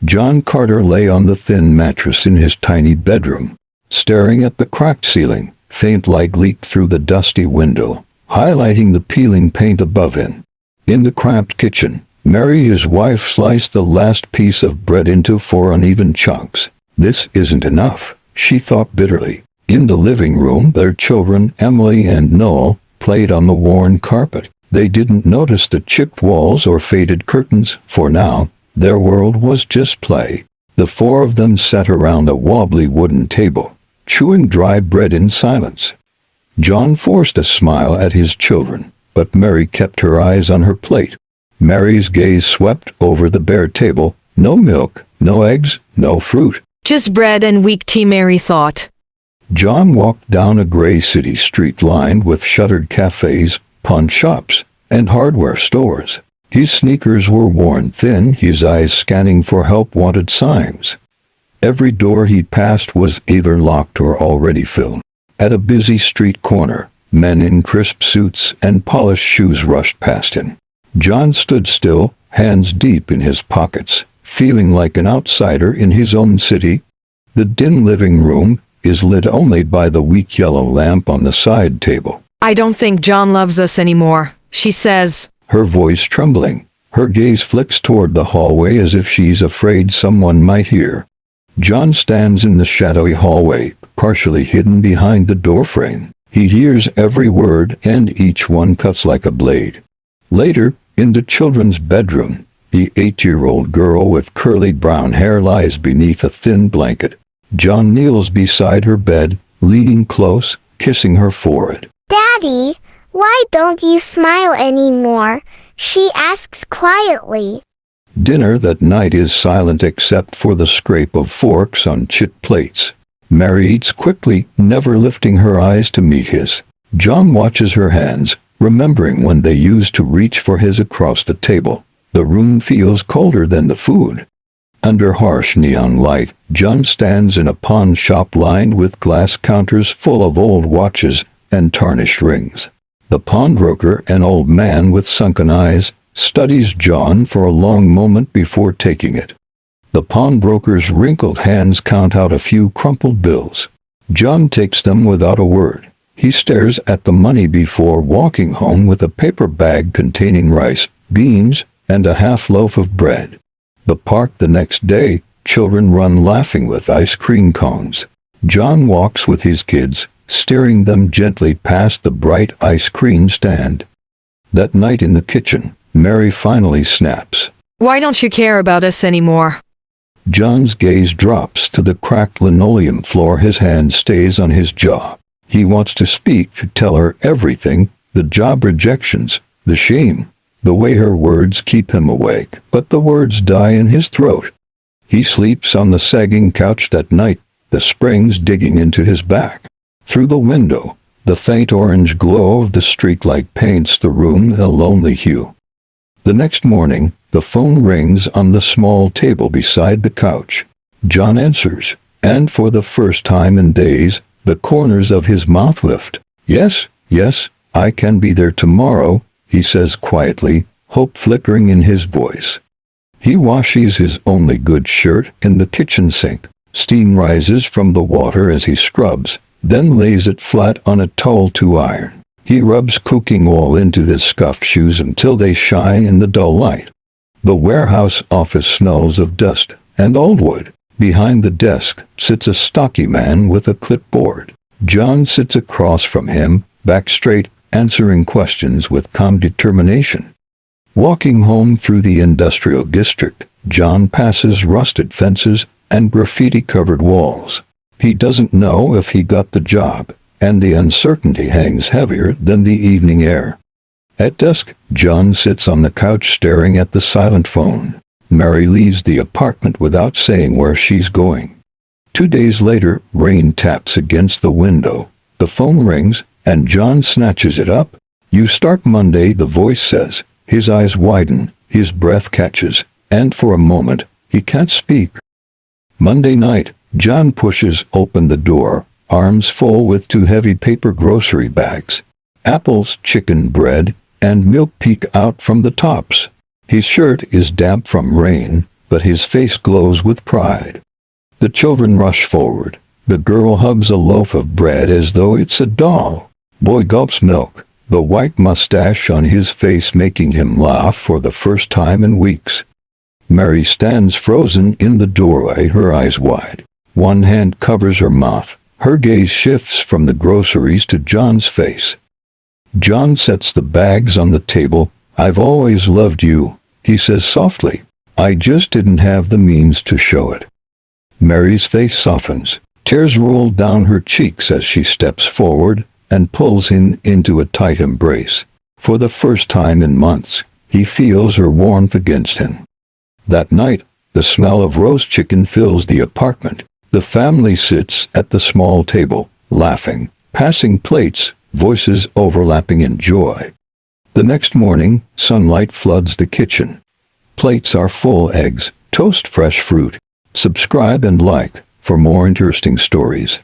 John Carter lay on the thin mattress in his tiny bedroom, staring at the cracked ceiling. Faint light leaked through the dusty window, highlighting the peeling paint above him. In the cramped kitchen, Mary, his wife, sliced the last piece of bread into 4 uneven chunks. This isn't enough, she thought bitterly. In the living room, their children, Emily and Noel, played on the worn carpet. They didn't notice the chipped walls or faded curtains, for now, their world was just play. The 4 of them sat around a wobbly wooden table, chewing dry bread in silence. John forced a smile at his children, but Mary kept her eyes on her plate. Mary's gaze swept over the bare table. No milk, no eggs, no fruit. Just bread and weak tea, Mary thought. John walked down a gray city street lined with shuttered cafes, pawn shops, and hardware stores. His sneakers were worn thin, his eyes scanning for help-wanted signs. Every door he passed was either locked or already filled. At a busy street corner, men in crisp suits and polished shoes rushed past him. John stood still, hands deep in his pockets, feeling like an outsider in his own city. The dim living room is lit only by the weak yellow lamp on the side table. I don't think John loves us anymore, she says, her voice trembling. Her gaze flicks toward the hallway as if she's afraid someone might hear. John stands in the shadowy hallway, partially hidden behind the doorframe. He hears every word, and each one cuts like a blade. Later, in the children's bedroom, the 8-year-old girl with curly brown hair lies beneath a thin blanket. John kneels beside her bed, leaning close, kissing her forehead. Daddy, why don't you smile anymore? She asks quietly. Dinner that night is silent except for the scrape of forks on chipped plates. Mary eats quickly, never lifting her eyes to meet his. John watches her hands, remembering when they used to reach for his across the table. The room feels colder than the food. Under harsh neon light, John stands in a pawn shop lined with glass counters full of old watches and tarnished rings. The pawnbroker, an old man with sunken eyes, studies John for a long moment before taking it. The pawnbroker's wrinkled hands count out a few crumpled bills. John takes them without a word. He stares at the money before walking home with a paper bag containing rice, beans, and a half loaf of bread. The park the next day, children run laughing with ice cream cones. John walks with his kids, steering them gently past the bright ice cream stand. That night in the kitchen, Mary finally snaps. Why don't you care about us anymore? John's gaze drops to the cracked linoleum floor. His hand stays on his jaw. He wants to speak, to tell her everything, the job rejections, the shame, the way her words keep him awake, but the words die in his throat. He sleeps on the sagging couch that night, the springs digging into his back. Through the window, the faint orange glow of the streetlight paints the room a lonely hue. The next morning, the phone rings on the small table beside the couch. John answers, and for the first time in days, the corners of his mouth lift. Yes, I can be there tomorrow, he says quietly, hope flickering in his voice. He washes his only good shirt in the kitchen sink. Steam rises from the water as he scrubs, then lays it flat on a towel to iron. He rubs cooking oil into his scuffed shoes until they shine in the dull light. The warehouse office smells of dust and old wood. Behind the desk sits a stocky man with a clipboard. John sits across from him, back straight, answering questions with calm determination. Walking home through the industrial district, John passes rusted fences and graffiti-covered walls. He doesn't know if he got the job, and the uncertainty hangs heavier than the evening air. At dusk, John sits on the couch staring at the silent phone. Mary leaves the apartment without saying where she's going. 2 days later, rain taps against the window. The phone rings, and John snatches it up. "You start Monday," the voice says. His eyes widen, his breath catches, and for a moment, he can't speak. Monday night, John pushes open the door, arms full with 2 heavy paper grocery bags. Apples, chicken, bread, and milk peek out from the tops. His shirt is damp from rain, but his face glows with pride. The children rush forward. The girl hugs a loaf of bread as though it's a doll. Boy gulps milk, the white mustache on his face making him laugh for the first time in weeks. Mary stands frozen in the doorway, her eyes wide. One hand covers her mouth. Her gaze shifts from the groceries to John's face. John sets the bags on the table. "I've always loved you," he says softly. "I just didn't have the means to show it." Mary's face softens. Tears roll down her cheeks as she steps forward and pulls him into a tight embrace. For the first time in months, he feels her warmth against him. That night, the smell of roast chicken fills the apartment. The family sits at the small table, laughing, passing plates, voices overlapping in joy. The next morning, sunlight floods the kitchen. Plates are full eggs, toast, fresh fruit. Subscribe and like for more interesting stories.